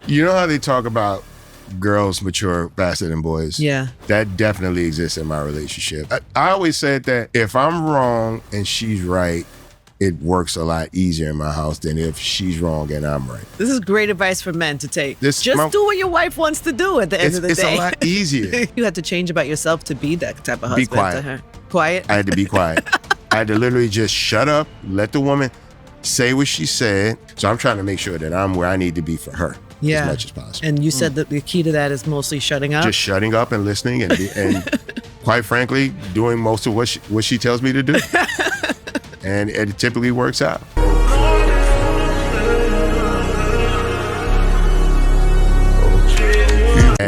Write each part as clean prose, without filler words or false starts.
You know how they talk about girls mature faster than boys? Yeah. That definitely exists in my relationship. I always said that if I'm wrong and she's right, it works a lot easier in my house than if she's wrong and I'm right. This is great advice for men to take. Just do what your wife wants to do at the end of the day. It's a lot easier. You had to change about yourself to be that type of husband to her. Quiet? I had to be quiet. I had to literally just shut up, let the woman say what she said. So I'm trying to make sure that I'm where I need to be for her as much as possible. And you said that the key to that is mostly shutting up? Just shutting up and listening and quite frankly, doing most of what she tells me to do. And it typically works out.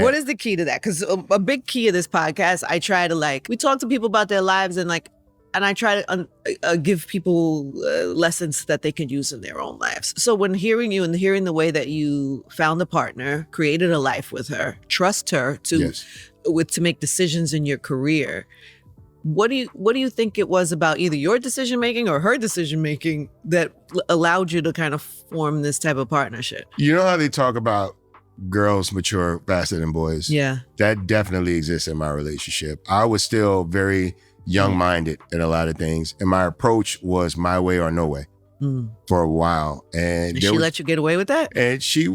What is the key to that? Because a big key of this podcast, I try to we talk to people about their lives and I try to give people lessons that they can use in their own lives. So when hearing you and hearing the way that you found a partner, created a life with her, trust her to make decisions in your career, what do you think it was about either your decision making or her decision making that allowed you to kind of form this type of partnership? You know how they talk about girls mature faster than boys? Yeah. That definitely exists in my relationship. I was still very young-minded in a lot of things, and my approach was my way or no way for a while. And she let you get away with that? And she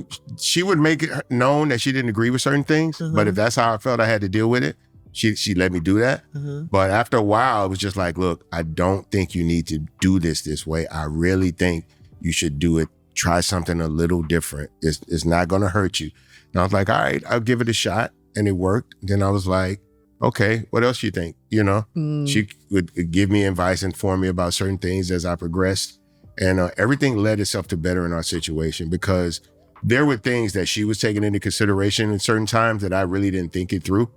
would make it known that she didn't agree with certain things, but if that's how I felt I had to deal with it, she let me do that. But after a while, it was just like, look, I don't think you need to do this way. I really think you should do it. Try something a little different. It's not going to hurt you. And I was like, all right, I'll give it a shot. And it worked. Then I was like, okay, what else you think? You know, she would give me advice, inform me about certain things as I progressed. And everything led itself to better in our situation because there were things that she was taking into consideration in certain times that I really didn't think it through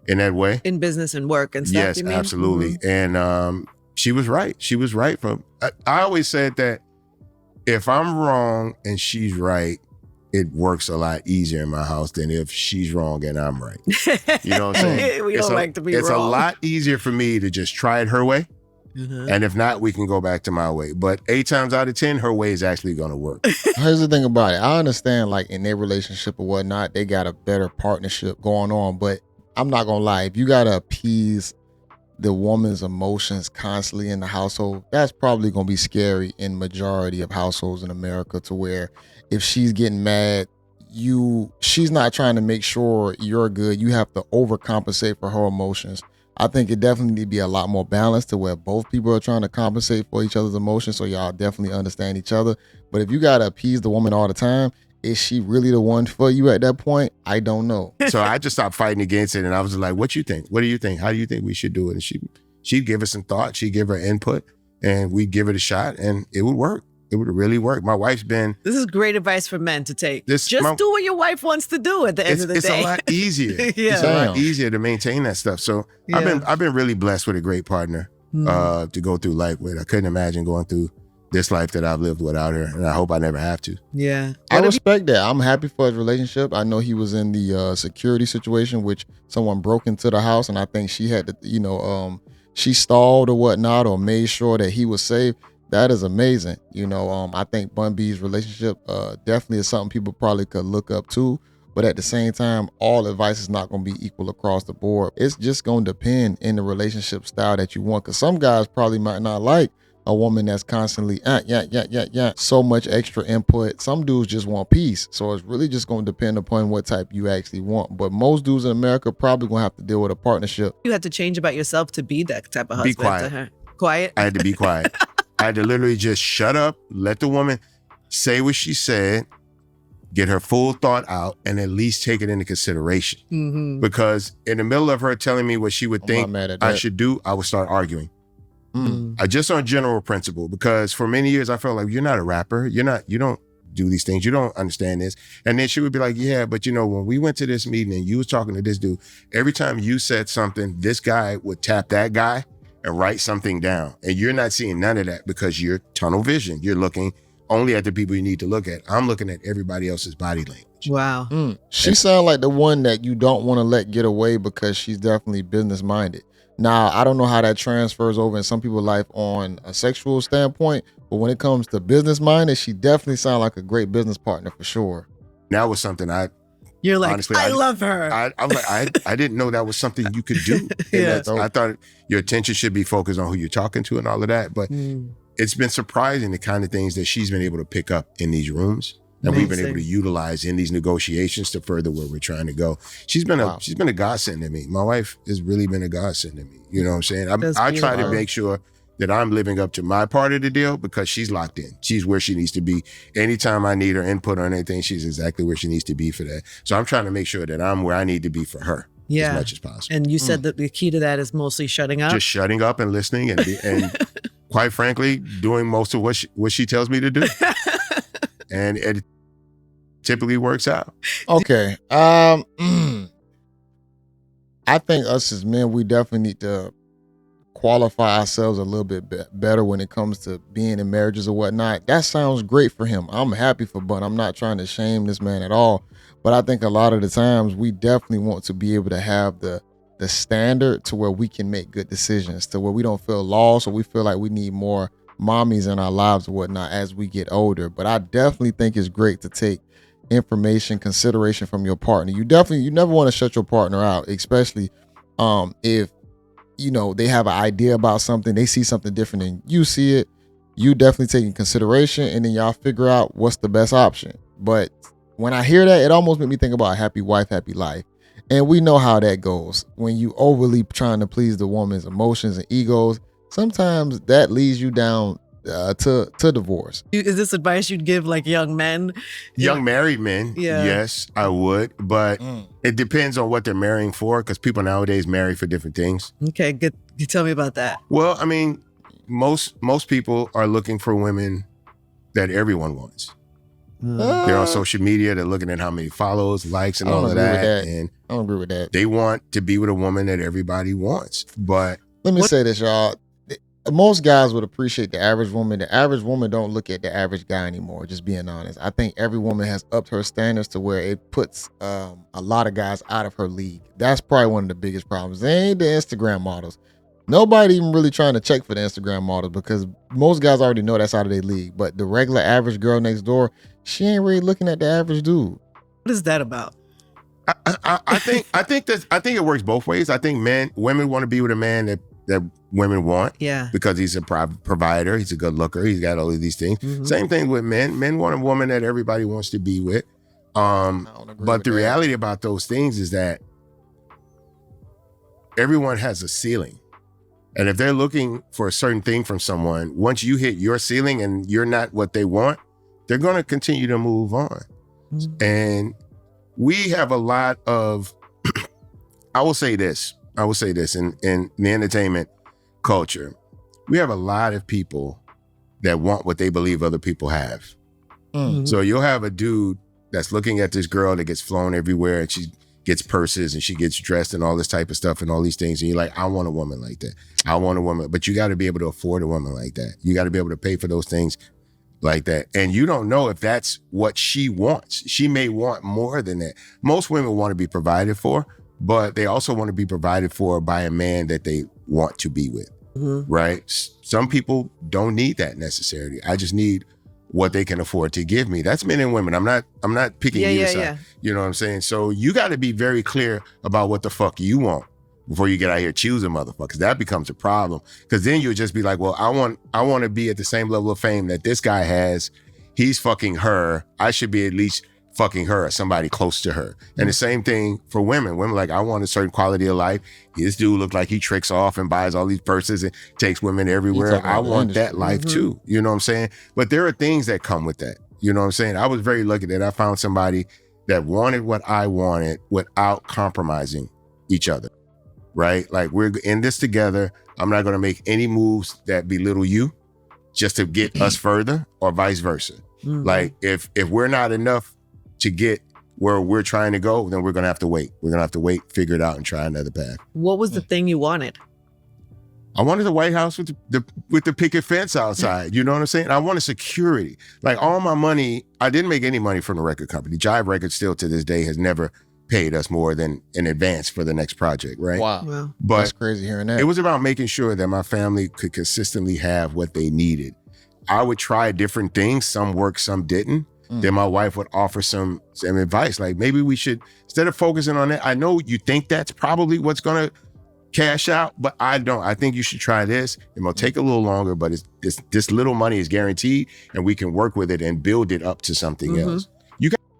in that way. In business and work and stuff, yes, you mean? Absolutely. And she was right. She was right. I always said that if I'm wrong and she's right, it works a lot easier in my house than if she's wrong and I'm right. You know what I'm saying? We don't like to be wrong. It's a lot easier for me to just try it her way. And if not, we can go back to my way. But 8 times out of 10, her way is actually going to work. Here's the thing about it. I understand in their relationship or whatnot, they got a better partnership going on. But I'm not going to lie. If you got to appease the woman's emotions constantly in the household, that's probably going to be scary in majority of households in America, to where if she's getting mad, she's not trying to make sure you're good. You have to overcompensate for her emotions. I think it definitely need to be a lot more balanced to where both people are trying to compensate for each other's emotions, so y'all definitely understand each other. But if you got to appease the woman all the time, is she really the one for you at that point? I don't know. So I just stopped fighting against it, and I was like, what you think? What do you think? How do you think we should do it? And she'd give us some thought. She'd give her input, and we'd give it a shot, and it would work. It would really work. My wife's been... This is great advice for men to take. Just do what your wife wants to do at the end of the day. It's a lot easier. It's a lot easier to maintain that stuff. So I've been really blessed with a great partner to go through life with. I couldn't imagine going through this life that I've lived without her, and I hope I never have to. Yeah. I respect that. I'm happy for his relationship. I know he was in the security situation, which someone broke into the house, and I think she had to, she stalled or whatnot or made sure that he was safe. That is amazing. I think Bun B's relationship definitely is something people probably could look up to. But at the same time, all advice is not going to be equal across the board. It's just going to depend in the relationship style that you want. Because some guys probably might not like a woman that's constantly, so much extra input. Some dudes just want peace. So it's really just going to depend upon what type you actually want. But most dudes in America probably going to have to deal with a partnership. You had to change about yourself to be that type of husband to her. Quiet? I had to be quiet. I had to literally just shut up, let the woman say what she said, get her full thought out, and at least take it into consideration. Because in the middle of her telling me what she would think I should do, I would start arguing. Just on general principle, because for many years I felt like, you're not a rapper. You don't do these things. You don't understand this. And then she would be like, yeah, but when we went to this meeting and you was talking to this dude, every time you said something, this guy would tap that guy and write something down. And you're not seeing none of that because you're tunnel vision. You're looking only at the people you need to look at. I'm looking at everybody else's body language. Wow. She sounds like the one that you don't want to let get away because she's definitely business minded. Now, I don't know how that transfers over in some people's life on a sexual standpoint, but when it comes to business minded, she definitely sounds like a great business partner for sure. that was something You're like, honestly, I love her. I'm like, I didn't know that was something you could do. Yeah. I thought your attention should be focused on who you're talking to and all of that. But it's been surprising the kind of things that she's been able to pick up in these rooms. And we've been able to utilize in these negotiations to further where we're trying to go. She's been a godsend to me. My wife has really been a godsend to me. You know what I'm saying? I try to make sure that I'm living up to my part of the deal because she's locked in. She's where she needs to be. Anytime I need her input on anything, she's exactly where she needs to be for that. So I'm trying to make sure that I'm where I need to be for her as much as possible. And you said that the key to that is mostly shutting up? Just shutting up and listening and quite frankly, doing most of what she tells me to do. And it typically works out. Okay. I think us as men, we definitely need to qualify ourselves a little bit better when it comes to being in marriages or whatnot. That sounds great for him. I'm happy for Bun. I'm not trying to shame this man at all. But I think a lot of the times we definitely want to be able to have the standard to where we can make good decisions, to where we don't feel lost or we feel like we need more mommies in our lives or whatnot as we get older. But I definitely think it's great to take information, consideration from your partner. You never want to shut your partner out, especially if they have an idea about something, they see something different than you see it. You definitely take in consideration, and then y'all figure out what's the best option. But when I hear that, it almost made me think about a happy wife, happy life. And we know how that goes. When you overly trying to please the woman's emotions and egos, sometimes that leads you down to divorce. Is this advice you'd give like young men? Young married men, yes, I would. But it depends on what they're marrying for, because people nowadays marry for different things. Okay, good. You tell me about that. Well, I mean, most people are looking for women that everyone wants. They're on social media. They're looking at how many follows, likes, and all of that. And I don't agree with that. They want to be with a woman that everybody wants. But let me say this, y'all. Most guys would appreciate the average woman. The average woman don't look at the average guy anymore, just being honest. I think every woman has upped her standards to where it puts a lot of guys out of her league. That's probably one of the biggest problems. They ain't the Instagram models. Nobody even really trying to check for the Instagram models because most guys already know that's out of their league. But the regular average girl next door, she ain't really looking at the average dude. What is that about? I think it works both ways. I think women want to be with a man that women want. Yeah. Because he's a provider, he's a good looker, he's got all of these things. Mm-hmm. Same thing with men. Men want a woman that everybody wants to be with. But the reality about those things is that everyone has a ceiling. And if they're looking for a certain thing from someone, once you hit your ceiling and you're not what they want, they're going to continue to move on. Mm-hmm. And we have a lot of, I will say this in the entertainment culture, we have a lot of people that want what they believe other people have. Mm-hmm. So you'll have a dude that's looking at this girl that gets flown everywhere and she gets purses and she gets dressed and all this type of stuff and all these things. And you're like, I want a woman like that. I want a woman, but you got to be able to afford a woman like that. You got to be able to pay for those things like that. And you don't know if that's what she wants. She may want more than that. Most women want to be provided for, but they also want to be provided for by a man that they want to be with, right? Some people don't need that necessarily. I just need what they can afford to give me. That's men and women. I'm not picking either side. Yeah. You know what I'm saying? So you got to be very clear about what the fuck you want before you get out here choosing motherfuckers. That becomes a problem, because then you'll just be like, well, I want to be at the same level of fame that this guy has. He's fucking her. I should be at least fucking her or somebody close to her. And the same thing for women. Women like, I want a certain quality of life. This dude look like he tricks off and buys all these purses and takes women everywhere. I want that life too. You know what I'm saying? But there are things that come with that. You know what I'm saying? I was very lucky that I found somebody that wanted what I wanted without compromising each other, right? Like, we're in this together. I'm not going to make any moves that belittle you just to get us further, or vice versa. Mm-hmm. Like, if we're not enough to get where we're trying to go, then we're going to have to wait. We're going to have to wait, figure it out, and try another path. What was the thing you wanted? I wanted the White House with the picket fence outside. You know what I'm saying? I wanted security. Like, all my money, I didn't make any money from the record company. JayBReacts still to this day has never paid us more than in advance for the next project, right? Wow. But that's crazy hearing that. It was about making sure that my family could consistently have what they needed. I would try different things. Some worked, some didn't. then my wife would offer some advice. Like maybe we should, instead of focusing on that, I know you think that's probably what's going to cash out, but I don't. I think you should try this. It will take a little longer, but this little money is guaranteed, and we can work with it and build it up to something else.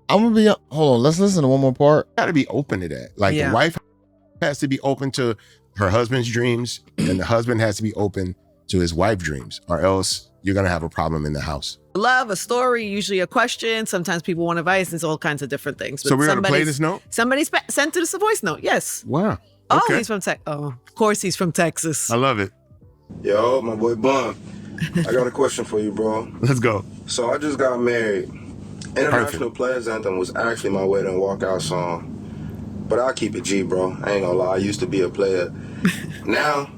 I'm gonna be, hold on, let's listen to one more part. Got to be open to that. Like the wife has to be open to her husband's dreams, and the husband has to be open to his wife's dreams, or else you're gonna have a problem in the house. Love, a story, usually a question. Sometimes people want advice. It's all kinds of different things. But so we're gonna play this note? Somebody sent us a voice note, yes. Wow. Oh, Okay. he's from Texas. Oh, of course he's from Texas. I love it. Yo, my boy Bun. I got a question for you, bro. Let's go. So I just got married. International Players Anthem was actually my wedding walkout song. But I'll keep it G, bro. I ain't gonna lie, I used to be a player. Now,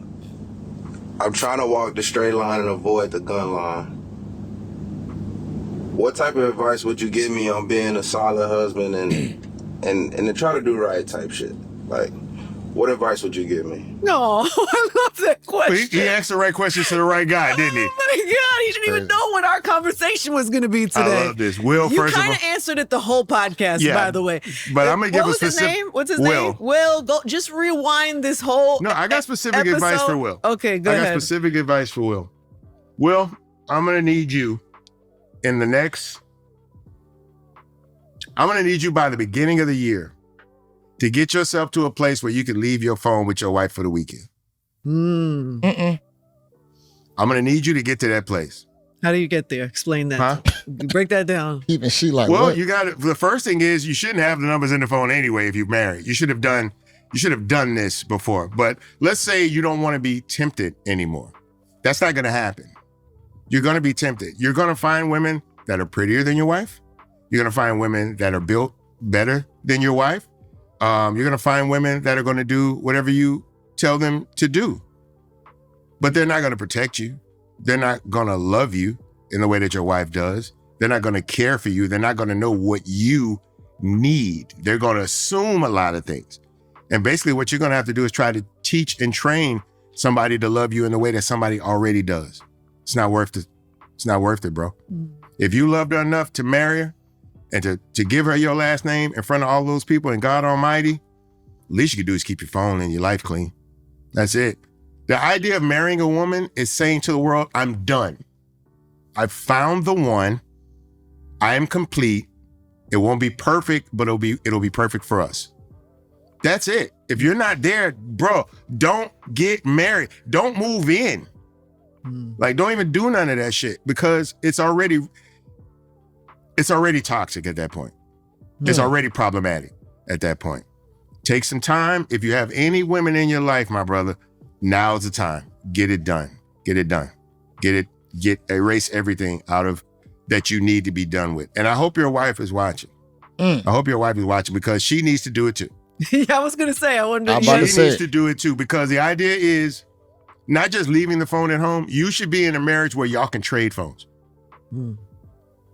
I'm trying to walk the straight line and avoid the gun line. What type of advice would you give me on being a solid husband and to try to do right type shit? Like, what advice would you give me? No, I love that question. He asked the right questions to the right guy, didn't he? Oh my God, he didn't even know what our conversation was going to be today. I love this. Will, you first of all. kind of answered it the whole podcast, by the way. But I'm going to give a What's his specific. name? What's his name? Will, go just rewind this whole No, I got specific episode. advice for Will. Okay, go I ahead. got specific advice for Will. Will, I'm going to need you in the next. I'm going to need you by the beginning of the year to get yourself to a place where you can leave your phone with your wife for the weekend. I'm going to need you to get to that place. How do you get there? Explain that. Huh? Break that down. Even she like, Well, what? you got it. The first thing is you shouldn't have the numbers in the phone anyway if you're married. You should have done this before. But let's say you don't want to be tempted anymore. That's not going to happen. You're going to be tempted. You're going to find women that are prettier than your wife. You're going to find women that are built better than your wife. You're going to find women that are going to do whatever you tell them to do. But they're not going to protect you. They're not going to love you in the way that your wife does. They're not going to care for you. They're not going to know what you need. They're going to assume a lot of things. And basically what you're going to have to do is try to teach and train somebody to love you in the way that somebody already does. It's not worth it. It's not worth it, bro. If you loved her enough to marry her and to give her your last name in front of all those people and God Almighty, least you can do is keep your phone and your life clean. That's it. The idea of marrying a woman is saying to the world, I'm done. I've found the one. I am complete. It won't be perfect, but it'll be perfect for us. That's it. If you're not there, bro, don't get married. Don't move in. Like, don't even do none of that shit because it's already toxic at that point. It's already problematic at that point. Take some time. If you have any women in your life, my brother, now's the time. Get it done. Get it done. Erase everything out of that you need to be done with. And I hope your wife is watching. I hope your wife is watching because she needs to do it too. Yeah, I was going to say, I wonder. I'm about to She say needs to do it too because the idea is not just leaving the phone at home. You should be in a marriage where y'all can trade phones.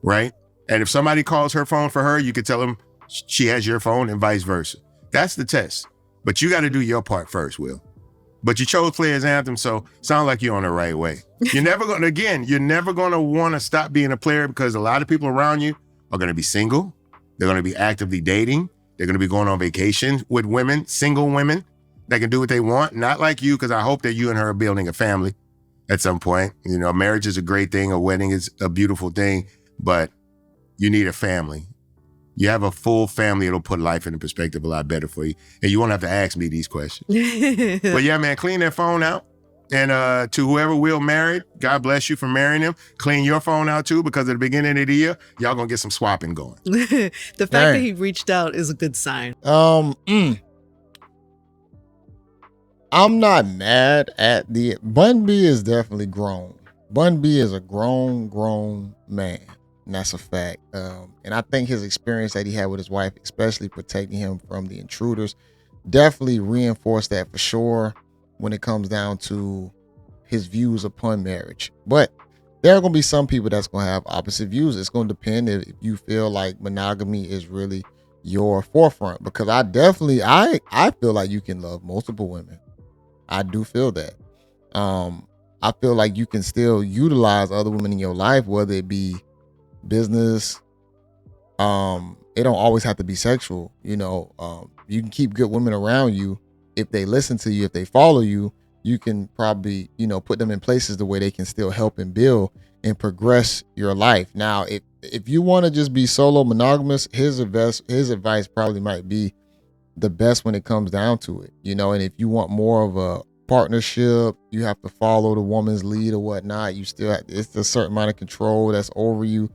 Right? And if somebody calls her phone for her, you can tell them she has your phone and vice versa. That's the test. But you got to do your part first, Will. But you chose Players Anthem, so sound like you're on the right way. You're never going to want to stop being a player because a lot of people around you are going to be single. They're going to be actively dating. They're going to be going on vacation with women, single women that can do what they want. Not like you, because I hope that you and her are building a family at some point. You know, marriage is a great thing. A wedding is a beautiful thing, but you need a family. You have a full family, it'll put life into perspective a lot better for you. And you won't have to ask me these questions. But yeah, man, clean that phone out. And to whoever Will married, God bless you for marrying him. Clean your phone out too, because at the beginning of the year, y'all gonna get some swapping going. The fact that he reached out is a good sign. I'm not mad at Bun B is definitely grown. Bun B is a grown man. And that's a fact. And I think his experience that he had with his wife, especially protecting him from the intruders, definitely reinforced that for sure when it comes down to his views upon marriage. But there are going to be some people that's going to have opposite views. It's going to depend if you feel like monogamy is really your forefront. Because I feel like you can love multiple women. I do feel that. I feel like you can still utilize other women in your life, whether it be business, It don't always have to be sexual. You can keep good women around you if they listen to you, if they follow you. You can probably, put them in places the way they can still help and build and progress your life. Now, if you want to just be solo monogamous, his advice probably might be the best when it comes down to it. And if you want more of a partnership, you have to follow the woman's lead or whatnot. It's a certain amount of control that's over you.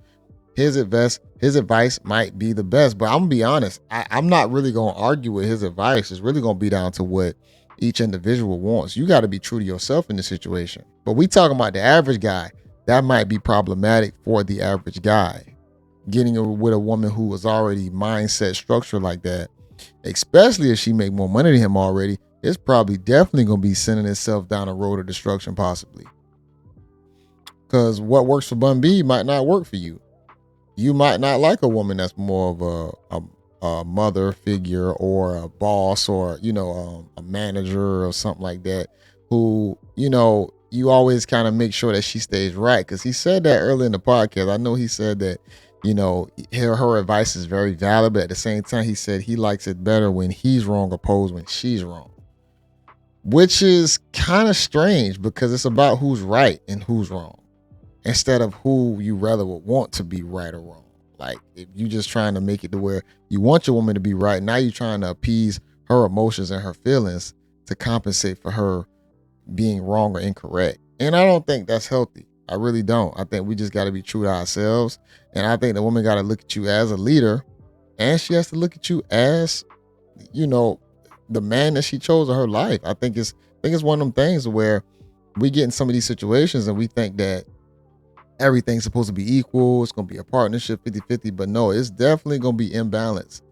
His advice might be the best, but I'm gonna be honest. I'm not really gonna argue with his advice. It's really gonna be down to what each individual wants. You got to be true to yourself in this situation. But we talking about the average guy. That might be problematic for the average guy. Getting with a woman who was already mindset structured like that, especially if she make more money than him already, it's probably definitely gonna be sending itself down a road of destruction, possibly. Because what works for Bun B might not work for you. You might not like a woman that's more of a mother figure or a boss or, a manager or something like that, who, you always kind of make sure that she stays right. Because he said that earlier in the podcast. I know he said that, her advice is very valid, but at the same time, he said he likes it better when he's wrong opposed when she's wrong. Which is kind of strange because it's about who's right and who's wrong, instead of who you rather would want to be right or wrong. Like, if you just trying to make it to where you want your woman to be right, now you're trying to appease her emotions and her feelings to compensate for her being wrong or incorrect. And I don't think that's healthy. I really don't. I think we just got to be true to ourselves. And I think the woman got to look at you as a leader, and she has to look at you as, the man that she chose in her life. I think it's one of them things where we get in some of these situations and we think that everything's supposed to be equal. It's going to be a partnership 50-50, but no, it's definitely going to be imbalanced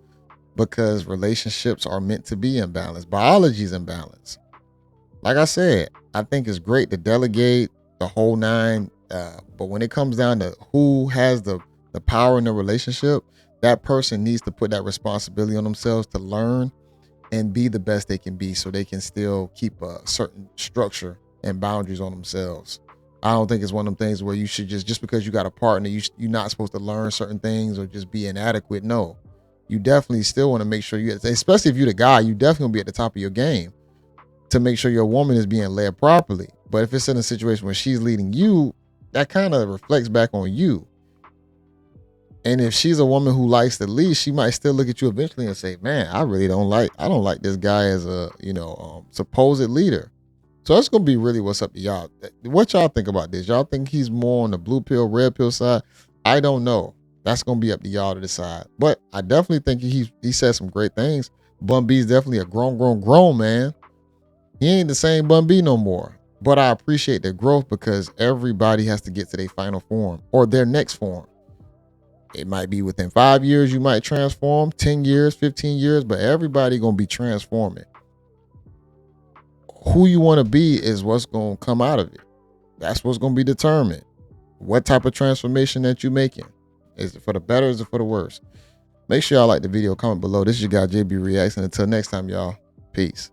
because relationships are meant to be imbalanced. Biology is imbalanced. Like I said, I think it's great to delegate the whole nine, but when it comes down to who has the power in the relationship, that person needs to put that responsibility on themselves to learn and be the best they can be so they can still keep a certain structure and boundaries on themselves. I don't think it's one of them things where you should just because you got a partner, you're not supposed to learn certain things or just be inadequate. No, you definitely still want to make sure especially if you're the guy, you definitely want to be at the top of your game to make sure your woman is being led properly. But if it's in a situation where she's leading you, that kind of reflects back on you. And if she's a woman who likes to lead, she might still look at you eventually and say, man, I don't like this guy as a, supposed leader. So that's going to be really what's up to y'all. What y'all think about this? Y'all think he's more on the blue pill, red pill side? I don't know. That's going to be up to y'all to decide. But I definitely think he said some great things. Bun B's definitely a grown man. He ain't the same Bun B no more. But I appreciate the growth because everybody has to get to their final form or their next form. It might be within 5 years, you might transform, 10 years, 15 years, but everybody going to be transforming. Who you want to be is what's going to come out of it. That's what's going to be determined. What type of transformation that you're making. Is it for the better or is it for the worse? Make sure y'all like the video, comment below. This is your guy, JayBReacts, and until next time, y'all, peace.